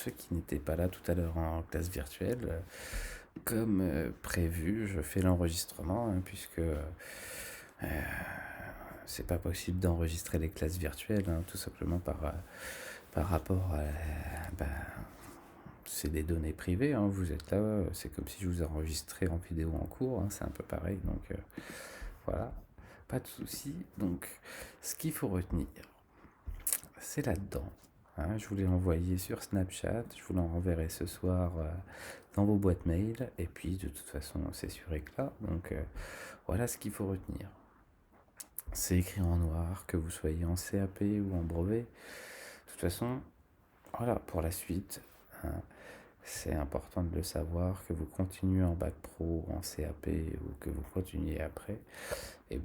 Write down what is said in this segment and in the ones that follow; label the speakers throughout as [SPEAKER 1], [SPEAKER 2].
[SPEAKER 1] ceux qui n'étaient pas là tout à l'heure en classe virtuelle, comme prévu, je fais l'enregistrement, hein, puisque c'est pas possible d'enregistrer les classes virtuelles, hein, tout simplement par rapport à... bah, c'est des données privées, hein, vous êtes là, c'est comme si je vous enregistrais en vidéo en cours, hein, c'est un peu pareil, donc voilà, pas de souci. Donc, ce qu'il faut retenir, c'est là-dedans. Hein, je vous l'ai envoyé sur Snapchat, je vous l'enverrai ce soir dans vos boîtes mail, et puis de toute façon c'est sur éclat, donc voilà ce qu'il faut retenir. C'est écrit en noir, que vous soyez en CAP ou en brevet. De toute façon, voilà, pour la suite, hein, c'est important de le savoir, que vous continuez en bac pro, en CAP, ou que vous continuez après, et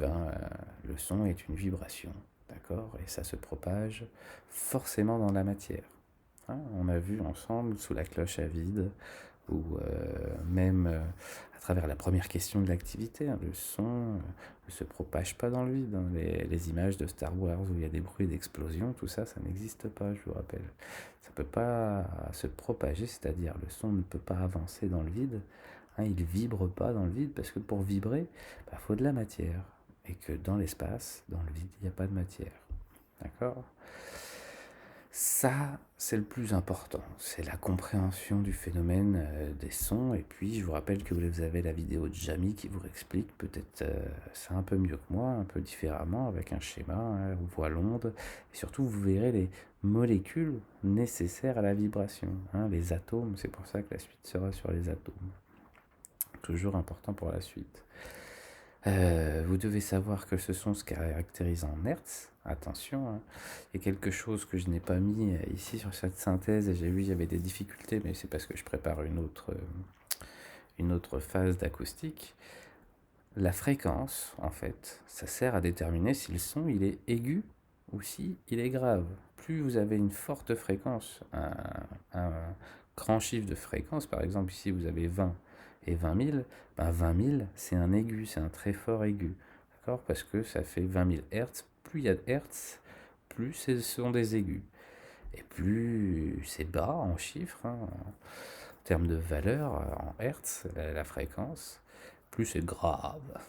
[SPEAKER 1] le son est une vibration, d'accord? Et ça se propage forcément dans la matière. Hein, on a vu ensemble sous la cloche à vide, ou même à travers la première question de l'activité, hein, le son ne se propage pas dans le vide. Hein. Les images de Star Wars où il y a des bruits d'explosion, tout ça, ça n'existe pas, je vous rappelle. Ça ne peut pas se propager, c'est-à-dire le son ne peut pas avancer dans le vide. Hein, il ne vibre pas dans le vide, parce que pour vibrer, il faut de la matière. Et que dans l'espace, dans le vide, il n'y a pas de matière. D'accord ? Ça, c'est le plus important, c'est la compréhension du phénomène des sons. Et puis, je vous rappelle que vous avez la vidéo de Jamie qui vous explique peut-être ça un peu mieux que moi, un peu différemment, avec un schéma, hein, on voit l'onde, et surtout, vous verrez les molécules nécessaires à la vibration, hein, les atomes. C'est pour ça que la suite sera sur les atomes. Toujours important pour la suite. Vous devez savoir que ce son se caractérise en hertz. Attention, hein. Il y a quelque chose que je n'ai pas mis ici sur cette synthèse, et j'ai vu il y avait des difficultés, mais c'est parce que je prépare une autre phase d'acoustique. La fréquence, en fait, ça sert à déterminer si le son il est aigu ou si il est grave. Plus vous avez une forte fréquence, un grand chiffre de fréquence, par exemple ici vous avez 20 et 20 000, 20 000 c'est un aigu, c'est un très fort aigu, d'accord? Parce que ça fait 20 000 Hertz, plus il y a de Hertz, plus ce sont des aigus. Et plus c'est bas en chiffres, hein, en termes de valeur, en Hertz, la fréquence, plus c'est grave,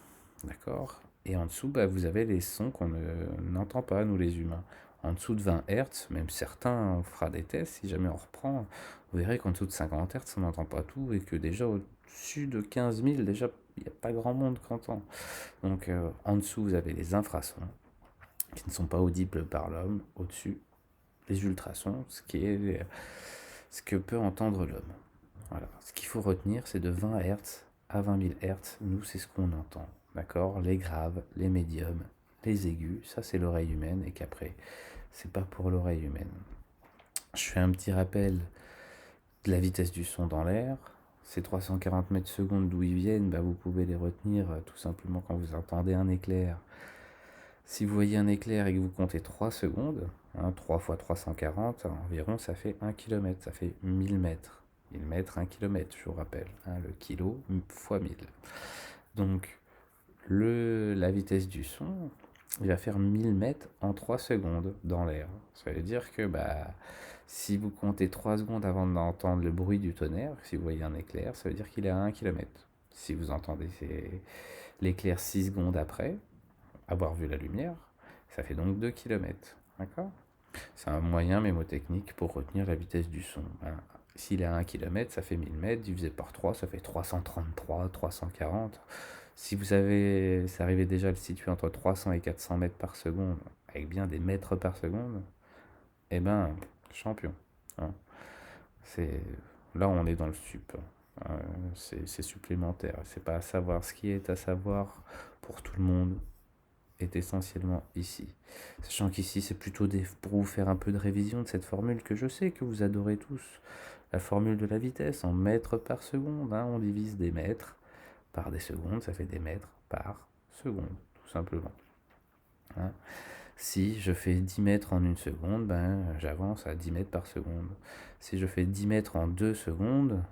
[SPEAKER 1] d'accord? Et en dessous, vous avez les sons qu'on n'entend pas, nous les humains. En dessous de 20 Hz, même certains, on fera des tests, si jamais on reprend, vous verrez qu'en dessous de 50 Hz, on n'entend pas tout, et que déjà au-dessus de 15 000, déjà, il n'y a pas grand monde qui entend. Donc en dessous, vous avez les infrasons, qui ne sont pas audibles par l'homme. Au-dessus, les ultrasons, ce que peut entendre l'homme. Voilà. Ce qu'il faut retenir, c'est de 20 Hz à 20 000 Hz, nous, c'est ce qu'on entend. D'accord? Les graves, les médiums, les aigus, ça c'est l'oreille humaine, et qu'après, c'est pas pour l'oreille humaine. Je fais un petit rappel de la vitesse du son dans l'air. Ces 340 mètres secondes d'où ils viennent, vous pouvez les retenir tout simplement quand vous entendez un éclair. Si vous voyez un éclair et que vous comptez 3 secondes, 3 fois 340, environ, ça fait 1 km, ça fait 1000 mètres. 1000 mètres, 1 km, je vous rappelle. Le kilo fois 1000. Donc, la vitesse du son, il va faire 1000 mètres en 3 secondes dans l'air. Ça veut dire que si vous comptez 3 secondes avant d'entendre le bruit du tonnerre, si vous voyez un éclair, ça veut dire qu'il est à 1 km. Si vous entendez l'éclair 6 secondes après avoir vu la lumière, ça fait donc 2 km. D'accord? C'est un moyen mémotechnique pour retenir la vitesse du son. S'il est à 1 km, ça fait 1000 mètres, divisé par 3, ça fait 333, 340. Si vous arrivez déjà à le situer entre 300 et 400 mètres par seconde, avec bien des mètres par seconde, champion. Hein. Là, on est dans le sup. C'est supplémentaire. C'est pas à savoir. Ce qui est à savoir pour tout le monde est essentiellement ici. Sachant qu'ici, c'est plutôt pour vous faire un peu de révision de cette formule que je sais que vous adorez tous. La formule de la vitesse en mètres par seconde. On divise des mètres par des secondes, ça fait des mètres par seconde, tout simplement. Si je fais 10 mètres en une seconde, j'avance à 10 mètres par seconde. Si je fais 10 mètres en 2 secondes,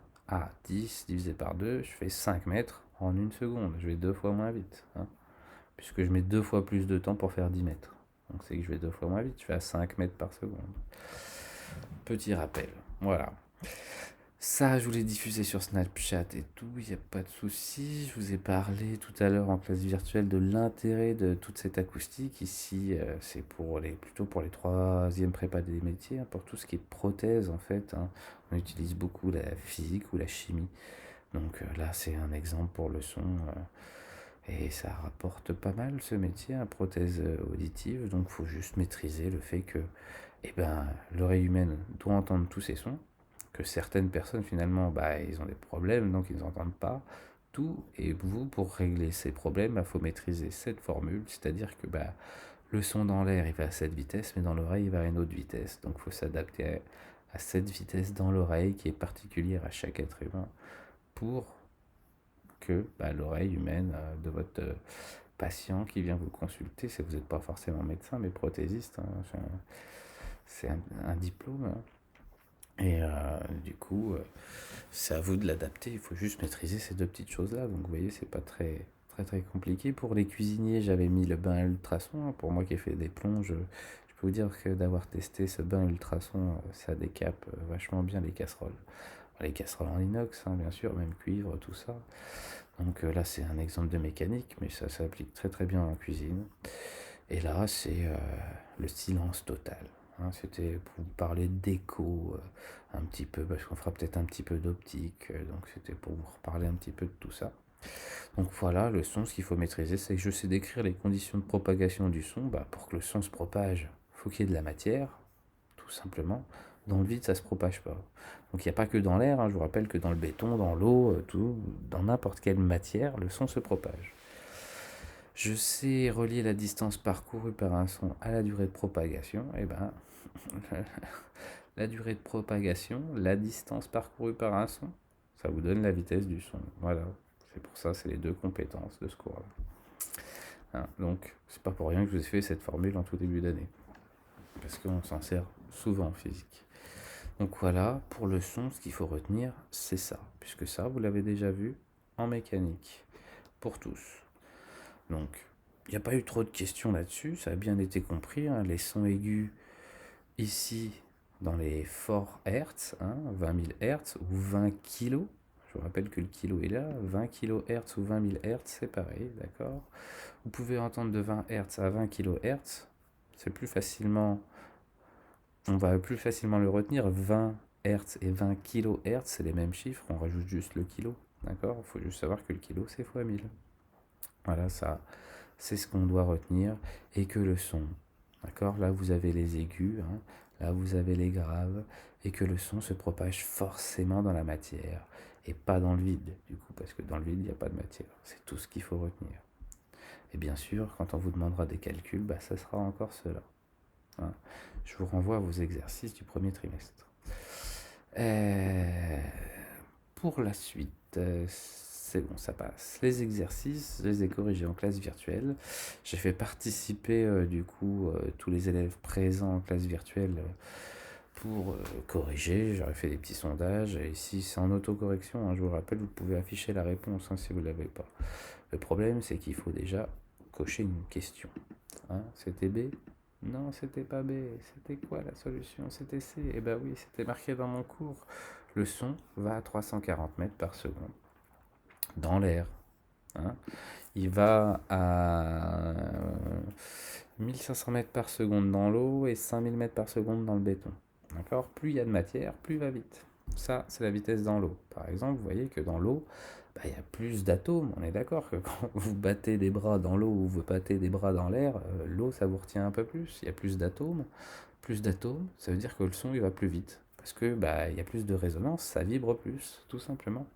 [SPEAKER 1] 10 divisé par 2, je fais 5 mètres en une seconde. Je vais 2 fois moins vite. Puisque je mets 2 fois plus de temps pour faire 10 mètres. Donc c'est que je vais 2 fois moins vite, je fais à 5 mètres par seconde. Petit rappel, voilà. Ça, je voulais diffuser sur Snapchat et tout, il n'y a pas de souci. Je vous ai parlé tout à l'heure en classe virtuelle de l'intérêt de toute cette acoustique. Ici, c'est plutôt pour les troisièmes prépa des métiers, hein, pour tout ce qui est prothèse en fait, hein. On utilise beaucoup la physique ou la chimie. Donc là, c'est un exemple pour le son. Et ça rapporte pas mal ce métier, hein, prothèse auditive. Donc il faut juste maîtriser le fait que l'oreille humaine doit entendre tous ces sons, que certaines personnes finalement ils ont des problèmes donc ils n'entendent pas tout, et vous, pour régler ces problèmes, il faut maîtriser cette formule, c'est-à-dire que le son dans l'air il va à cette vitesse, mais dans l'oreille il va à une autre vitesse, donc il faut s'adapter à cette vitesse dans l'oreille qui est particulière à chaque être humain pour que l'oreille humaine de votre patient qui vient vous consulter, si vous n'êtes pas forcément médecin mais prothésiste, hein, c'est un diplôme, hein. Et du coup, c'est à vous de l'adapter. Il faut juste maîtriser ces deux petites choses-là. Donc, vous voyez, c'est pas très, très, très compliqué. Pour les cuisiniers, j'avais mis le bain à ultrasons. Pour moi qui ai fait des plonges, je peux vous dire que d'avoir testé ce bain ultrasons, ça décape vachement bien les casseroles. Les casseroles en inox, hein, bien sûr, même cuivre, tout ça. Donc là, c'est un exemple de mécanique, mais ça s'applique très, très bien en cuisine. Et là, c'est le silence total, hein. C'était pour vous parler d'écho un petit peu, parce qu'on fera peut-être un petit peu d'optique, donc c'était pour vous reparler un petit peu de tout ça. Donc voilà, le son, ce qu'il faut maîtriser, c'est que je sais décrire les conditions de propagation du son. Pour que le son se propage, il faut qu'il y ait de la matière, tout simplement. Dans le vide, ça se propage pas. Donc il n'y a pas que dans l'air, hein. Je vous rappelle que dans le béton, dans l'eau, tout, dans n'importe quelle matière, le son se propage. Je sais relier la distance parcourue par un son à la durée de propagation. Et la durée de propagation, la distance parcourue par un son, ça vous donne la vitesse du son. Voilà, c'est pour ça, c'est les deux compétences de ce cours-là, hein. Donc, c'est pas pour rien que je vous ai fait cette formule en tout début d'année, parce qu'on s'en sert souvent en physique. Donc voilà, pour le son, ce qu'il faut retenir, c'est ça, puisque ça, vous l'avez déjà vu en mécanique, pour tous. Donc, il n'y a pas eu trop de questions là-dessus, ça a bien été compris, hein. Les sons aigus, ici, dans les forts Hertz, hein, 20 000 Hertz ou 20 kg. Je vous rappelle que le kilo est là, 20 kHz ou 20 000 Hertz, c'est pareil, d'accord. Vous pouvez entendre de 20 Hertz à 20 kHz, c'est plus facilement, on va plus facilement le retenir. 20 Hertz et 20 kHz, c'est les mêmes chiffres, on rajoute juste le kilo, d'accord. Il faut juste savoir que le kilo, c'est fois 1000. Voilà, ça, c'est ce qu'on doit retenir, et que le son, d'accord, là vous avez les aigus, hein, là vous avez les graves, et que le son se propage forcément dans la matière et pas dans le vide, du coup, parce que dans le vide il n'y a pas de matière. C'est tout ce qu'il faut retenir. Et bien sûr, quand on vous demandera des calculs, ça sera encore cela, hein. Je vous renvoie à vos exercices du premier trimestre. Pour la suite, c'est bon, ça passe. Les exercices, je les ai corrigés en classe virtuelle. J'ai fait participer tous les élèves présents en classe virtuelle pour corriger. J'aurais fait des petits sondages. Et ici, c'est en autocorrection, hein. Je vous rappelle, vous pouvez afficher la réponse, hein, si vous ne l'avez pas. Le problème, c'est qu'il faut déjà cocher une question, hein. C'était B? Non, c'était pas B. C'était quoi la solution? C'était C. Eh ben oui, c'était marqué dans mon cours. Le son va à 340 mètres par seconde dans l'air, hein. Il va à 1500 mètres par seconde dans l'eau et 5000 mètres par seconde dans le béton. D'accord. Plus il y a de matière, plus il va vite. Ça, c'est la vitesse dans l'eau. Par exemple, vous voyez que dans l'eau, il y a plus d'atomes. On est d'accord que quand vous battez des bras dans l'eau ou vous battez des bras dans l'air, l'eau, ça vous retient un peu plus. Il y a plus d'atomes. Plus d'atomes, ça veut dire que le son, il va plus vite. Parce que il y a plus de résonance, ça vibre plus, tout simplement.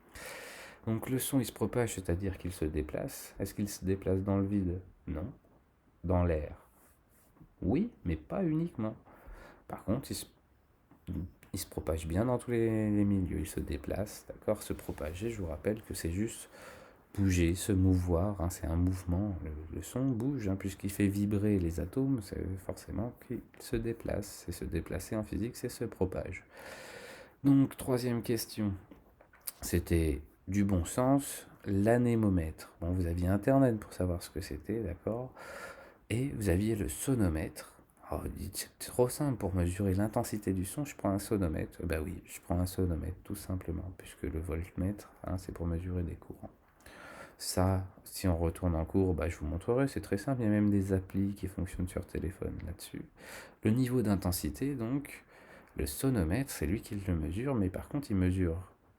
[SPEAKER 1] Donc le son, il se propage, c'est-à-dire qu'il se déplace. Est-ce qu'il se déplace dans le vide? Non. Dans l'air? Oui, mais pas uniquement. Par contre, il se propage bien dans tous les milieux. Il se déplace, d'accord. Se propager, je vous rappelle que c'est juste bouger, se mouvoir, hein, c'est un mouvement. Le son bouge, hein, puisqu'il fait vibrer les atomes, c'est forcément qu'il se déplace. Et se déplacer en physique, c'est se propage. Donc, troisième question, c'était du bon sens, l'anémomètre. Bon, vous aviez Internet pour savoir ce que c'était, d'accord. Et vous aviez le sonomètre. Oh, vous dites, c'est trop simple pour mesurer l'intensité du son, je prends un sonomètre. Bah oui, je prends un sonomètre tout simplement, puisque le voltmètre, hein, c'est pour mesurer des courants. Ça, si on retourne en cours, bah, je vous montrerai, c'est très simple, il y a même des applis qui fonctionnent sur téléphone là-dessus. Le niveau d'intensité, donc, le sonomètre, c'est lui qui le mesure, mais par contre, il mesure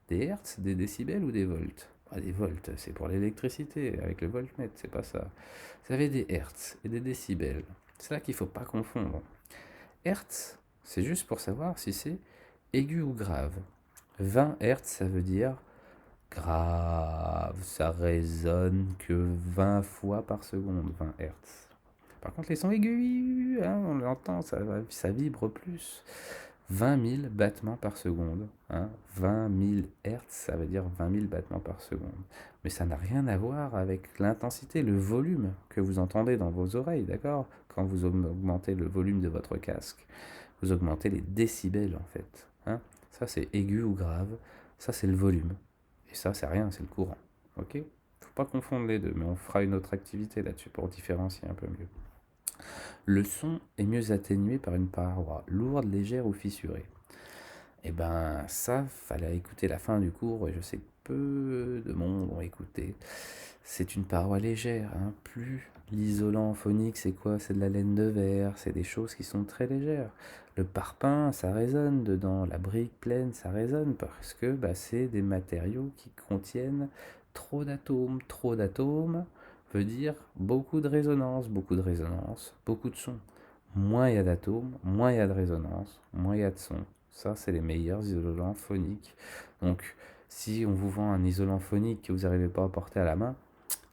[SPEAKER 1] des hertz, des décibels ou des volts. Ah, des volts, c'est pour l'électricité, avec le voltmètre, c'est pas ça. Vous avez des hertz et des décibels. C'est là qu'il ne faut pas confondre. Hertz, c'est juste pour savoir si c'est aigu ou grave. 20 hertz, ça veut dire grave, ça résonne que 20 fois par seconde, 20 hertz. Par contre, les sons aigus, hein, on l'entend, ça vibre plus. 20 000 battements par seconde. Hein. 20 000 hertz, ça veut dire 20 000 battements par seconde. Mais ça n'a rien à voir avec l'intensité, le volume que vous entendez dans vos oreilles, d'accord? Quand vous augmentez le volume de votre casque, vous augmentez les décibels en fait. Hein. Ça, c'est aigu ou grave. Ça, c'est le volume. Et ça, c'est rien, c'est le courant. Ok? Faut pas confondre les deux, mais on fera une autre activité là-dessus pour différencier un peu mieux. Le son est mieux atténué par une paroi lourde, légère ou fissurée. Et ben ça, fallait écouter la fin du cours, et je sais que peu de monde ont écouté. C'est une paroi légère, hein. Plus l'isolant phonique, c'est quoi? C'est de la laine de verre, c'est des choses qui sont très légères. Le parpaing, ça résonne dedans, la brique pleine, ça résonne parce que bah, c'est des matériaux qui contiennent trop d'atomes. Trop d'atomes veut dire beaucoup de résonance, beaucoup de son. Moins il y a d'atomes, moins il y a de résonance, moins il y a de son. Ça, c'est les meilleurs isolants phoniques. Donc, si on vous vend un isolant phonique que vous n'arrivez pas à porter à la main,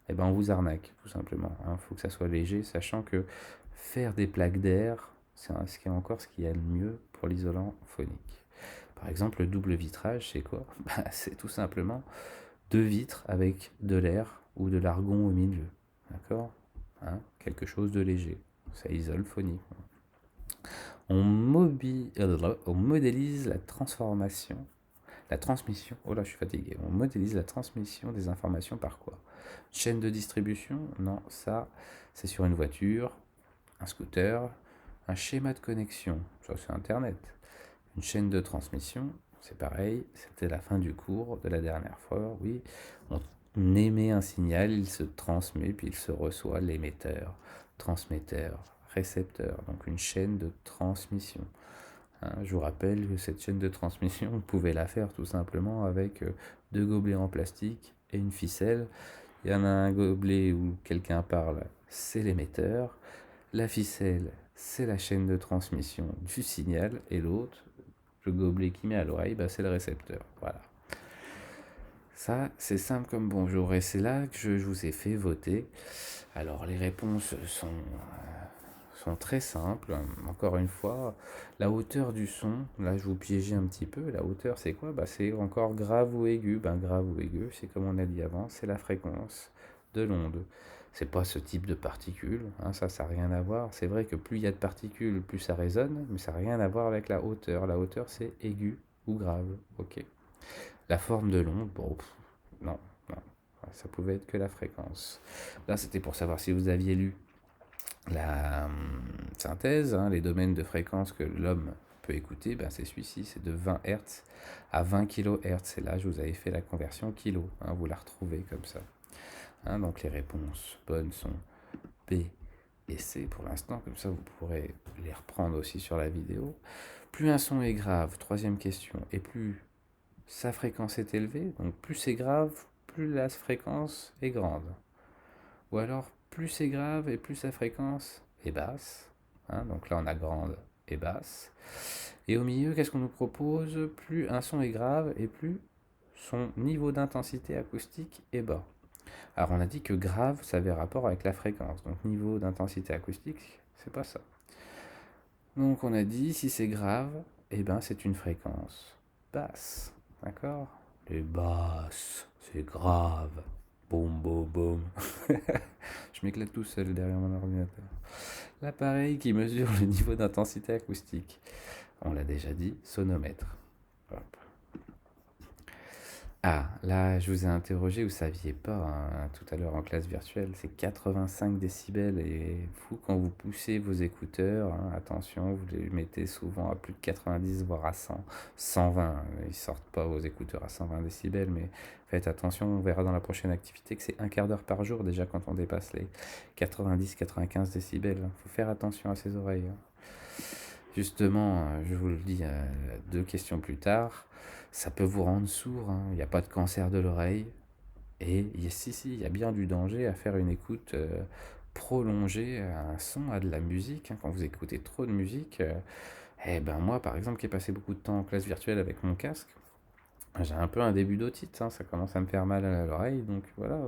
[SPEAKER 1] eh ben on vous arnaque, tout simplement. Il faut que ça soit léger, sachant que faire des plaques d'air, c'est ce qui est encore ce qu'il y a de mieux pour l'isolant phonique. Par exemple, le double vitrage, c'est quoi? C'est tout simplement deux vitres avec de l'air ou de l'argon au milieu. D'accord? Quelque chose de léger. Ça isole phonique. On modélise la transmission, oh là je suis fatigué, on modélise la transmission des informations par quoi? Chaîne de distribution? Non, ça c'est sur une voiture, un scooter, un schéma de connexion, ça c'est Internet. Une chaîne de transmission, c'est pareil, c'était la fin du cours de la dernière fois, oui. On émet un signal, il se transmet, puis il se reçoit l'émetteur, transmetteur, récepteur, donc une chaîne de transmission. Hein, je vous rappelle que cette chaîne de transmission, vous pouvez la faire tout simplement avec deux gobelets en plastique et une ficelle. Il y en a un gobelet où quelqu'un parle, c'est l'émetteur. La ficelle, c'est la chaîne de transmission du signal. Et l'autre, le gobelet qui met à l'oreille, bah, c'est le récepteur. Voilà. Ça, c'est simple comme bonjour. Et c'est là que je vous ai fait voter. Alors, les réponses sont très simples. Encore une fois, la hauteur du son, là je vous piégeais un petit peu. La hauteur, c'est quoi? Bah, c'est encore grave ou aigu. Grave ou aigu, c'est comme on a dit avant, c'est la fréquence de l'onde. C'est pas ce type de particules, hein, ça n'a rien à voir. C'est vrai que plus il y a de particules, plus ça résonne, mais ça n'a rien à voir avec la hauteur. La hauteur, c'est aigu ou grave. Ok. La forme de l'onde, bon, non, non, ça pouvait être que la fréquence. Là, c'était pour savoir si vous aviez lu la synthèse, hein, les domaines de fréquence que l'homme peut écouter, c'est celui-ci, c'est de 20 Hz à 20 kHz. Et là, je vous avais fait la conversion kilo, hein, vous la retrouvez comme ça. Hein, donc les réponses bonnes sont B et C pour l'instant, comme ça vous pourrez les reprendre aussi sur la vidéo. Plus un son est grave, troisième question, et plus sa fréquence est élevée, donc plus c'est grave, plus la fréquence est grande. Ou alors plus c'est grave et plus sa fréquence est basse. Hein, donc là on a grande et basse. Et au milieu, qu'est-ce qu'on nous propose? Plus un son est grave et plus son niveau d'intensité acoustique est bas. Alors on a dit que grave, ça avait rapport avec la fréquence. Donc niveau d'intensité acoustique, c'est pas ça. Donc on a dit, si c'est grave, c'est une fréquence basse. D'accord? Les basses, c'est grave. Boum, boum, boum. Je m'éclate tout seul derrière mon ordinateur. L'appareil qui mesure le niveau d'intensité acoustique. On l'a déjà dit, sonomètre. Hop. Ah, là, je vous ai interrogé, vous saviez pas, hein, tout à l'heure en classe virtuelle, c'est 85 décibels et vous, quand vous poussez vos écouteurs, hein, attention, vous les mettez souvent à plus de 90, voire à 100, 120. Ils sortent pas vos écouteurs à 120 décibels, mais faites attention, on verra dans la prochaine activité que c'est un quart d'heure par jour déjà quand on dépasse les 90, 95 décibels. Faut faire attention à ses oreilles, hein. Justement, je vous le dis 2 questions plus tard, ça peut vous rendre sourd, hein. Il n'y a pas de cancer de l'oreille et il y a bien du danger à faire une écoute, prolongée à un son, à de la musique, hein. Quand vous écoutez trop de musique, et ben, moi, par exemple, qui ai passé beaucoup de temps en classe virtuelle avec mon casque, j'ai un peu un début d'otite, hein. Ça commence à me faire mal à l'oreille donc voilà,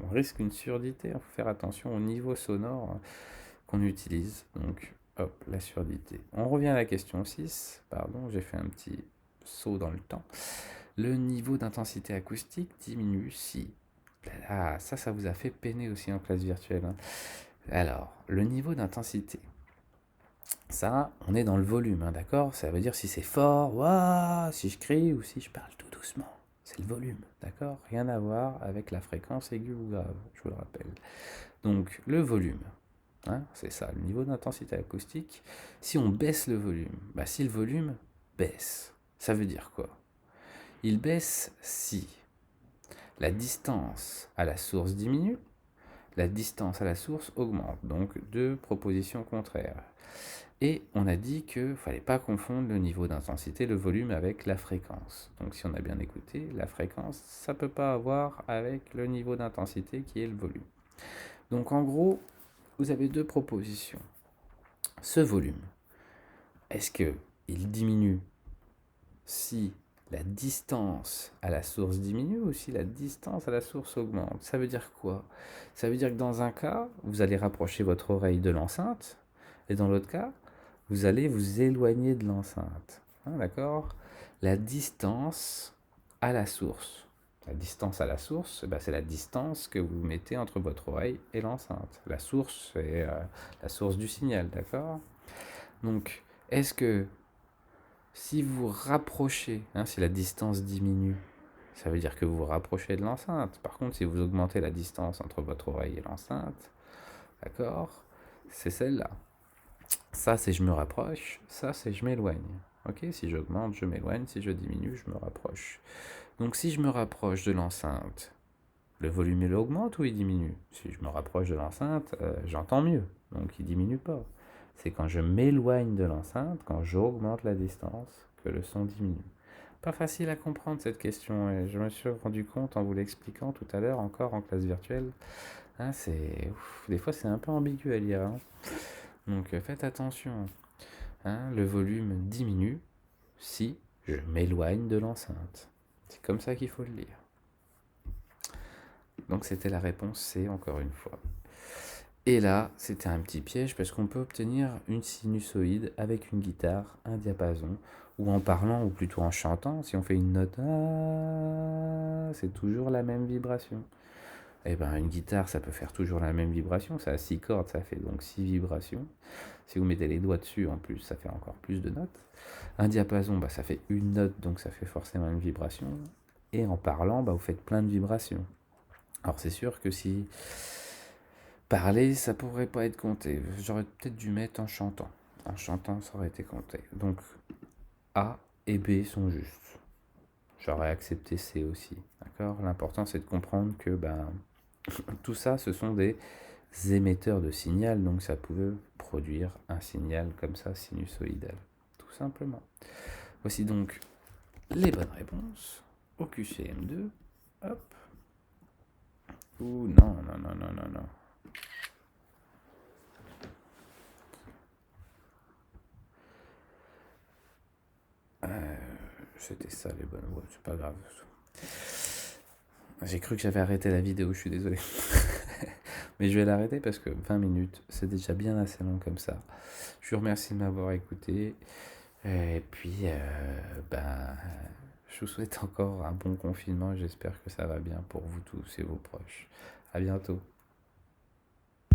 [SPEAKER 1] on risque une surdité, il faut faire attention au niveau sonore qu'on utilise. Donc, hop, la surdité. On revient à la question 6. Pardon, j'ai fait un petit saut dans le temps. Le niveau d'intensité acoustique diminue si... Ah, ça vous a fait peiner aussi en classe virtuelle, hein. Alors, le niveau d'intensité. Ça, on est dans le volume, hein, d'accord? Ça veut dire si c'est fort, waouh, si je crie ou si je parle tout doucement. C'est le volume, d'accord? Rien à voir avec la fréquence aiguë ou grave, je vous le rappelle. Donc, le volume. Hein, c'est ça, le niveau d'intensité acoustique. Si on baisse le volume, bah si le volume baisse, ça veut dire quoi? Il baisse si la distance à la source diminue, la distance à la source augmente. Donc deux propositions contraires. Et on a dit qu'il ne fallait pas confondre le niveau d'intensité, le volume avec la fréquence. Donc si on a bien écouté, la fréquence, ça ne peut pas avoir avec le niveau d'intensité qui est le volume. Donc en gros, vous avez deux propositions. Ce volume, est-ce qu'il diminue si la distance à la source diminue ou si la distance à la source augmente? Ça veut dire quoi? Ça veut dire que dans un cas, vous allez rapprocher votre oreille de l'enceinte, et dans l'autre cas, vous allez vous éloigner de l'enceinte. Hein, d'accord? La distance à la source. La distance à la source, bah, c'est la distance que vous mettez entre votre oreille et l'enceinte. La source, c'est la source du signal, d'accord? Donc, est-ce que si vous rapprochez, hein, si la distance diminue, ça veut dire que vous vous rapprochez de l'enceinte. Par contre, si vous augmentez la distance entre votre oreille et l'enceinte, d'accord, c'est celle-là. Ça, c'est je me rapproche, ça, c'est je m'éloigne. Ok, si j'augmente, je m'éloigne, si je diminue, je me rapproche. Donc, si je me rapproche de l'enceinte, le volume il augmente ou il diminue? Si je me rapproche de l'enceinte, j'entends mieux, donc il diminue pas. C'est quand je m'éloigne de l'enceinte, quand j'augmente la distance, que le son diminue. Pas facile à comprendre cette question, et je me suis rendu compte en vous l'expliquant tout à l'heure encore en classe virtuelle. Hein, des fois c'est un peu ambigu à lire, hein. Donc faites attention. Hein, le volume diminue si je m'éloigne de l'enceinte. C'est comme ça qu'il faut le lire. Donc c'était la réponse C encore une fois. Et là, c'était un petit piège parce qu'on peut obtenir une sinusoïde avec une guitare, un diapason, ou en parlant, ou plutôt en chantant. Si on fait une note A, c'est toujours la même vibration. Et ben une guitare, ça peut faire toujours la même vibration. Ça a 6 cordes, ça fait donc 6 vibrations. Si vous mettez les doigts dessus, en plus, ça fait encore plus de notes. Un diapason, bah, ça fait une note, donc ça fait forcément une vibration. Et en parlant, bah, vous faites plein de vibrations. Alors c'est sûr que si parler, ça pourrait pas être compté. J'aurais peut-être dû mettre en chantant. En chantant, ça aurait été compté. Donc A et B sont justes. J'aurais accepté C aussi. D'accord? L'important c'est de comprendre que tout ça, ce sont des émetteurs de signal, donc ça pouvait produire un signal comme ça, sinusoïdal. Tout simplement. Voici donc les bonnes réponses au QCM2. Hop. Ouh, non, non, non, non, non, non. C'était ça les bonnes voix, c'est pas grave. J'ai cru que j'avais arrêté la vidéo, je suis désolé. Mais je vais l'arrêter parce que 20 minutes, c'est déjà bien assez long comme ça. Je vous remercie de m'avoir écouté. Et puis, je vous souhaite encore un bon confinement. J'espère que ça va bien pour vous tous et vos proches. À bientôt.